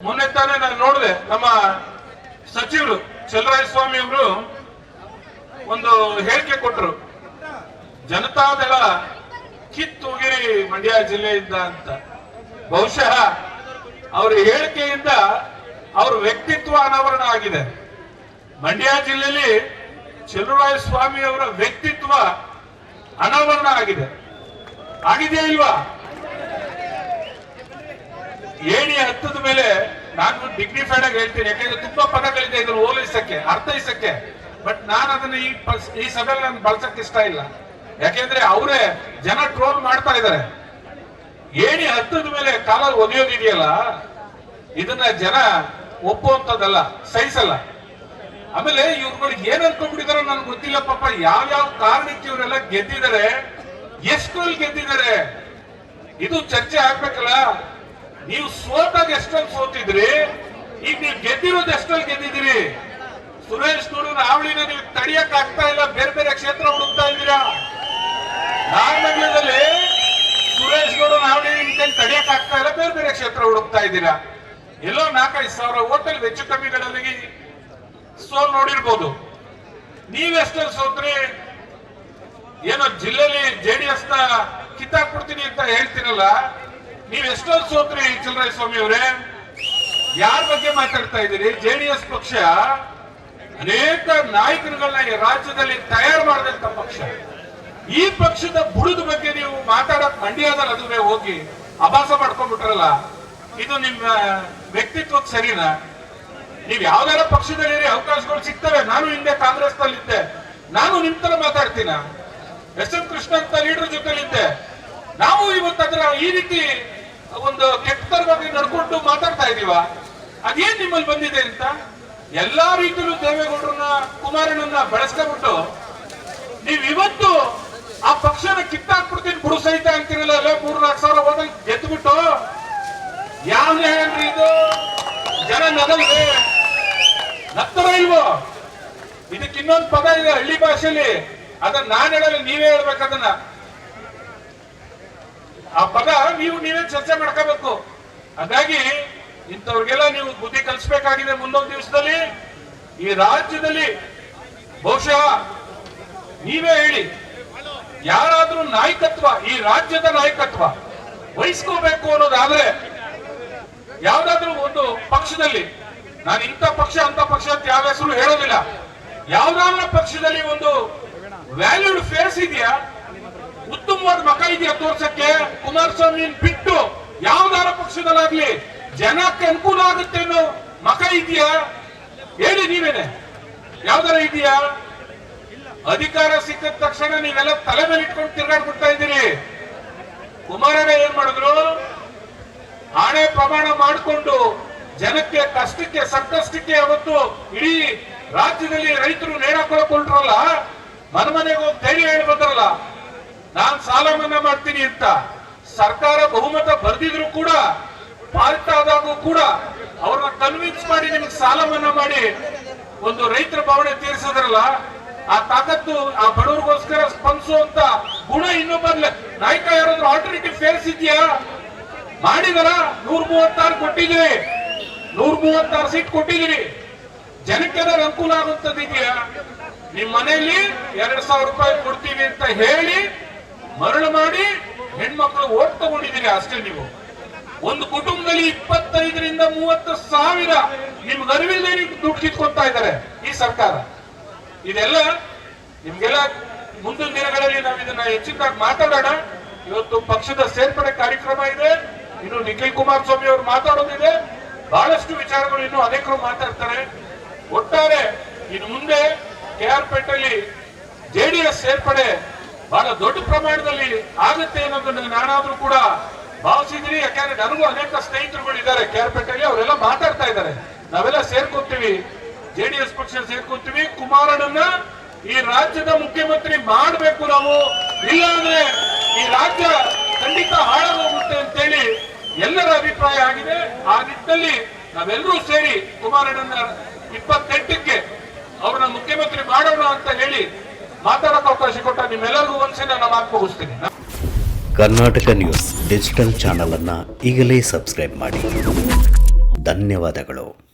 ಮೊನ್ನೆ ತಾನೇ ನಾನು ನೋಡಿದೆ, ನಮ್ಮ ಸಚಿವರು ಚಲರಾಯಸ್ವಾಮಿ ಅವರು ಒಂದು ಹೇಳಿಕೆ ಕೊಟ್ಟರು, ಜನತಾದಳ ಕಿತ್ತೋಗಿರಿ ಮಂಡ್ಯ ಜಿಲ್ಲೆಯಿಂದ ಅಂತ. ಬಹುಶಃ ಅವರ ಹೇಳಿಕೆಯಿಂದ ಅವ್ರ ವ್ಯಕ್ತಿತ್ವ ಅನಾವರಣ ಆಗಿದೆ. ಮಂಡ್ಯ ಜಿಲ್ಲೆಯಲ್ಲಿ ಚಲರಾಯಸ್ವಾಮಿ ಅವರ ವ್ಯಕ್ತಿತ್ವ ಅನಾವರಣ ಆಗಿದೆಯಾ ಇಲ್ವಾ? ಏಣಿ ಹತ್ತದ ಮೇಲೆ ನಾನು ಡಿಗ್ನಿಫೈಡ್ ಆಗಿ ಹೇಳ್ತೀನಿ, ಯಾಕಂದ್ರೆ ತುಂಬಾ ಪದಗಳಿದೆ ಇದನ್ನು ಹೋಲಿಸಕ್ಕೆ, ಅರ್ಥೈಸಕ್ಕೆ. ಬಟ್ ನಾನು ಅದನ್ನ ಈ ಸಭೆಯಲ್ಲಿ ನಾನು ಬಳಸಕ್ಕೆ ಇಷ್ಟ ಇಲ್ಲ. ಯಾಕೆಂದ್ರೆ ಅವರೇ ಜನ ಟ್ರೋಲ್ ಮಾಡ್ತಾ ಇದ್ದಾರೆ. ಏಣಿ ಹತ್ತದ ಮೇಲೆ ಕಾಲಲ್ಲಿ ಒದೆಯೋದಿದೆಯಲ್ಲ, ಇದನ್ನ ಜನ ಒಪ್ಪುವಂತದ್ದಲ್ಲ, ಸಹಿಸಲ್ಲ. ಆಮೇಲೆ ಇವ್ರುಗಳು ಏನ್ ಅನ್ಕೊಂಡ್ಬಿಟ್ಟಿದಾರೋ ನನ್ಗೆ ಗೊತ್ತಿಲ್ಲ. ಪಾಪ ಯಾವ ಕಾರಣಕ್ಕೆ ಇವರೆಲ್ಲ ಗೆದ್ದಿದ್ದಾರೆ, ಎಷ್ಟರಲ್ಲಿ ಗೆದ್ದಿದ್ದಾರೆ, ಇದು ಚರ್ಚೆ ಆಗ್ಬೇಕಲ್ಲ. ನೀವು ಸೋತಾಗ ಎಷ್ಟಲ್ಲಿ ಸೋತಿದ್ರಿ, ಈಗ ನೀವು ಗೆದ್ದಿರೋದು ಎಷ್ಟಲ್ಲಿ ಗೆದ್ದಿದ್ದೀರಿ? ಸುರೇಶ್ ಗೌಡನ ಹಾವಳಿನ ನೀವು ತಡಿಯಕ್ ಆಗ್ತಾ ಇಲ್ಲ, ಬೇರೆ ಬೇರೆ ಕ್ಷೇತ್ರ ಹುಡುಕ್ತಾ ಇದ್ದೀರಾ. ನಾಗಮಂಗಲದಲ್ಲಿ ಸುರೇಶ್ ಗೌಡನ ಹಾವಳಿ ತಡಿಯಕ್ ಆಗ್ತಾ ಇಲ್ಲ, ಬೇರೆ ಬೇರೆ ಕ್ಷೇತ್ರ ಹುಡುಕ್ತಾ ಇದ್ದೀರಾ. ಎಲ್ಲೋ 4-5 ಸಾವಿರ ಹೋಟೆಲ್ ಹೆಚ್ಚು ಕಮ್ಮಿಗಳಲ್ಲಿ ಸೋಲ್ ನೋಡಿರ್ಬೋದು. ನೀವೆಷ್ಟಲ್ಲಿ ಸೋತ್ರಿ? ಏನೋ ಜಿಲ್ಲೆಯಲ್ಲಿ JDS ನ ಕಿತ್ತಾಕ್ಬಿಡ್ತೀನಿ ಅಂತ ಹೇಳ್ತೀರಲ್ಲ, ನೀವ್ ಎಷ್ಟೊಂದು ಸೋತ್ರಿ ಚಲರಾಯಸ್ವಾಮಿ ಅವರೇ? ಯಾರ ಬಗ್ಗೆ ಮಾತಾಡ್ತಾ ಇದ್ದೀರಿ? JDS ಪಕ್ಷ ಅನೇಕ ನಾಯಕರುಗಳನ್ನ ಈ ರಾಜ್ಯದಲ್ಲಿ ತಯಾರು ಮಾಡಿದಂತ ಪಕ್ಷ. ಈ ಪಕ್ಷದ ಬುಡದ ಬಗ್ಗೆ ನೀವು ಮಾತಾಡಕ್ ಮಂಡ್ಯದಲ್ಲಿ ಅದುವೇ ಹೋಗಿ ಅಭಾಸ ಮಾಡ್ಕೊಂಡ್ಬಿಟ್ರಲ್ಲ, ಇದು ನಿಮ್ಮ ವ್ಯಕ್ತಿತ್ವಕ್ಕೆ ಸರಿನಾ? ನೀವ್ ಯಾವ್ದಾರ ಪಕ್ಷದಲ್ಲಿ ಅವಕಾಶಗಳು ಸಿಗ್ತವೆ. ನಾನು ಹಿಂದೆ ಕಾಂಗ್ರೆಸ್ ನಲ್ಲಿದ್ದೆ, ನಾನು ನಿಮ್ ತರ ಮಾತಾಡ್ತೀನ. SM ಕೃಷ್ಣ ಅಂತ ಲೀಡರ್ ಜೊತೆಲಿದ್ದೆ. ನಾವು ಇವತ್ತಾದ್ರ ಈ ರೀತಿ ಒಂದು ಕೆಟ್ಟತರವಾಗಿ ನಡ್ಕೊಂಡು ಮಾತಾಡ್ತಾ ಇದೀವ? ಅದೇನ್ ನಿಮ್ಮಲ್ಲಿ ಬಂದಿದೆ ಅಂತ? ಎಲ್ಲಾ ರೀತಿಯಲ್ಲೂ ದೇವೇಗೌಡರನ್ನ, ಕುಮಾರಣ್ಣನ ಬೆಳೆಸ್ಕೊಂಡ್ಬಿಟ್ಟು ನೀವ್ ಇವತ್ತು ಆ ಪಕ್ಷನ ಕಿತ್ತಾಕ್ಬಿಡ್ತೀನಿ ಬಿಡು ಸಹಿತ ಅಂತಿರಲ್ಲ. 3-4 ಸಾವಿರ ಹೋದಲ್ಲಿ ಗೆದ್ಬಿಟ್ಟು ಯಾವ ನ್ಯಾಯನ್ರಿ ಇದು? ಜನ ನಗಲ್ವೇ? ನಗ್ತಾರ ಇಲ್ವೋ? ಇದಕ್ಕೆ ಇನ್ನೊಂದು ಪದ ಇದೆ ಹಳ್ಳಿ ಭಾಷೆಯಲ್ಲಿ, ಅದನ್ನ ನಾನ್ ಹೇಳಲ್ಲ, ನೀವೇ ಹೇಳ್ಬೇಕು ಅದನ್ನ. ಆ ಪದ ನೀವೇ ಚರ್ಚೆ ಮಾಡ್ಕೋಬೇಕು. ಹಾಗಾಗಿ ಇಂಥವ್ರಿಗೆಲ್ಲ ನೀವು ಬುದ್ಧಿ ಕಲಿಸ್ಬೇಕಾಗಿದೆ. ಮುಂದೊಂದು ದಿವಸದಲ್ಲಿ ಈ ರಾಜ್ಯದಲ್ಲಿ ಬಹುಶಃ ನೀವೇ ಹೇಳಿ, ಯಾರಾದ್ರೂ ನಾಯಕತ್ವ, ಈ ರಾಜ್ಯದ ನಾಯಕತ್ವ ವಹಿಸ್ಕೋಬೇಕು ಅನ್ನೋದಾದ್ರೆ ಯಾವ್ದಾದ್ರೂ ಒಂದು ಪಕ್ಷದಲ್ಲಿ, ನಾನು ಇಂಥ ಪಕ್ಷ ಅಂತ ಪಕ್ಷ ಅಂತ ಯಾವ ಹೆಸರು ಹೇಳೋದಿಲ್ಲ, ಯಾವ್ದಾದ್ರೂ ಪಕ್ಷದಲ್ಲಿ ಒಂದು ವ್ಯಾಲ್ಯೂಡ್ ಫೇಸ್ ಇದೆಯಾ, ಉತ್ತಮವಾದ ಮಕ ಇದೆಯಾ ತೋರ್ಸಕ್ಕೆ? ಕುಮಾರಸ್ವಾಮಿ ಬಿಟ್ಟು ಯಾವ್ದಾರ ಪಕ್ಷದಲ್ಲಾಗ್ಲಿ ಜನಕ್ಕೆ ಅನುಕೂಲ ಆಗುತ್ತೆ ಅನ್ನೋ ಮಕ ಇದೆಯಾ? ಹೇಳಿ ನೀವೇನೆ, ಯಾವ್ದಾರ ಇದೆಯಾ? ಅಧಿಕಾರ ಸಿಕ್ಕಿದ ತಕ್ಷಣ ನೀವೆಲ್ಲ ತಲೆ ಮೇಲೆ ಇಟ್ಕೊಂಡು ತಿರ್ಗಾಡ್ಬಿಡ್ತಾ ಇದ್ದೀರಿ. ಕುಮಾರಣ್ಣ ಏನ್ ಮಾಡಿದ್ರು? ಆಣೆ ಪ್ರಮಾಣ ಮಾಡಿಕೊಂಡು ಜನಕ್ಕೆ ಕಷ್ಟಕ್ಕೆ ಸಂಕಷ್ಟಕ್ಕೆ ಅವತ್ತು ಇಡೀ ರಾಜ್ಯದಲ್ಲಿ ರೈತರು ನೇಣಾಕೊಳ್ಳಕೊಂಡ್ರಲ್ಲ, ಮನೆಗೆ ಹೋಗಿ ಧೈರ್ಯ ಹೇಳಿ ಬಂದ್ರಲ್ಲ, ನಾನ್ ಸಾಲ ಮನ್ನಾ ಮಾಡ್ತೀನಿ ಅಂತ. ಸರ್ಕಾರ ಬಹುಮತ ಬರ್ದಿದ್ರು ಕೂಡ, ಪಾಲಿತ ಆದಾಗೂ ಕೂಡ ಅವ್ರನ್ನ ಕನ್ವಿನ್ಸ್ ಮಾಡಿ ನಿಮಗೆ ಸಾಲ ಮನ್ನಾ ಮಾಡಿ ಒಂದು ರೈತರ ಭಾವನೆ ತೀರಿಸಿದ್ರಲ್ಲ, ಆ ತಾಕತ್ತು, ಆ ಬಡವರಿಗೋಸ್ಕರ ಸ್ಪಂದಿಸುವಂತ ಗುಣ ಇನ್ನೊಬ್ಬ ನಾಯಕ ಯಾರಾದ್ರೂ ಆಲ್ಟರ್ನೇಟಿವ್ ಫೇಸ್ ಇದೆಯಾ? ಮಾಡಿದಾರ? 136 ಕೊಟ್ಟಿದ್ದೀರಿ, 136 ಸೀಟ್ ಕೊಟ್ಟಿದ್ದೀರಿ. ಜನಕ್ಕೆ ಅನುಕೂಲ ಆಗುತ್ತದೆ ಇದೆಯಾ? ನಿಮ್ ಮನೆಯಲ್ಲಿ 2,000 ರೂಪಾಯಿ ಕೊಡ್ತೀವಿ ಅಂತ ಹೇಳಿ ಮರಳು ಮಾಡಿ ಹೆಣ್ಮಕ್ಳು ಓಟ್ ತಗೊಂಡಿದ್ದೀರಿ ಅಷ್ಟೇ. ನೀವು ಒಂದು ಕುಟುಂಬದಲ್ಲಿ 25ರಿಂದ 30 ಸಾವಿರ ನಿಮ್ಗೆ ಅರಿವಿಲ್ಲದೆ ದುಡ್ಡು ಕಿತ್ಕೊತಾ ಇದ್ದಾರೆ ಈ ಸರ್ಕಾರ. ಇದೆಲ್ಲ ನಿಮ್ಗೆಲ್ಲ ಮುಂದಿನ ದಿನಗಳಲ್ಲಿ ನಾವು ಇದನ್ನ ಹೆಚ್ಚಿನದಾಗಿ ಮಾತಾಡೋಣ. ಇವತ್ತು ಪಕ್ಷದ ಸೇರ್ಪಡೆ ಕಾರ್ಯಕ್ರಮ ಇದೆ, ಇನ್ನು ನಿಖಿಲ್ ಕುಮಾರಸ್ವಾಮಿ ಅವರು ಮಾತಾಡೋದಿದೆ, ಬಹಳಷ್ಟು ವಿಚಾರಗಳು ಇನ್ನು ಅನೇಕರು ಮಾತಾಡ್ತಾರೆ. ಒಟ್ಟಾರೆ ಇನ್ನು ಮುಂದೆ KR ಪೇಟೆಯಲ್ಲಿ JDS ಸೇರ್ಪಡೆ ಬಹಳ ದೊಡ್ಡ ಪ್ರಮಾಣದಲ್ಲಿ ಆಗುತ್ತೆ ಅನ್ನೋದನ್ನ ನಾನಾದ್ರೂ ಕೂಡ ಭಾವಿಸಿದ್ದೀನಿ. ಯಾಕಂದ್ರೆ ನನಗೂ ಅನೇಕ ಸ್ನೇಹಿತರುಗಳು ಇದ್ದಾರೆ KR ಪೇಟೆಯಲ್ಲಿ, ಅವರೆಲ್ಲ ಮಾತಾಡ್ತಾ ಇದ್ದಾರೆ. ನಾವೆಲ್ಲ ಸೇರ್ಕೊಂತೀವಿ, JDS ಪಕ್ಷ ಸೇರ್ಕೊಂತೀವಿ, ಕುಮಾರಣ್ಣನ ಈ ರಾಜ್ಯದ ಮುಖ್ಯಮಂತ್ರಿ ಮಾಡಬೇಕು ನಾವು, ಇಲ್ಲ ಅಂದ್ರೆ ಈ ರಾಜ್ಯ ಖಂಡಿತ ಹಾಳಾಗೋಗುತ್ತೆ ಅಂತೇಳಿ ಎಲ್ಲರ ಅಭಿಪ್ರಾಯ ಆಗಿದೆ. ಆ ನಿಟ್ಟಿನಲ್ಲಿ ನಾವೆಲ್ಲರೂ ಸೇರಿ ಕುಮಾರಣ್ಣನ 28ಕ್ಕೆ ಅವ್ರನ್ನ ಮುಖ್ಯಮಂತ್ರಿ ಮಾಡೋಣ ಅಂತ ಹೇಳಿ ಮಾತಾಡೋಕೆ ಅವಕಾಶ ಕೊಟ್ಟ ನಿಮ್ಮೆಲ್ಲರಿಗೂ ಒಂದ್ಸಲ ನಾನು ಮಾತು ಮುಗಿಸ್ತೀನಿ. ಕರ್ನಾಟಕ ನ್ಯೂಸ್ ಡಿಜಿಟಲ್ ಚಾನಲ್ ಅನ್ನು ಈಗಲೇ ಸಬ್ಸ್ಕ್ರೈಬ್ ಮಾಡಿ. ಧನ್ಯವಾದಗಳು.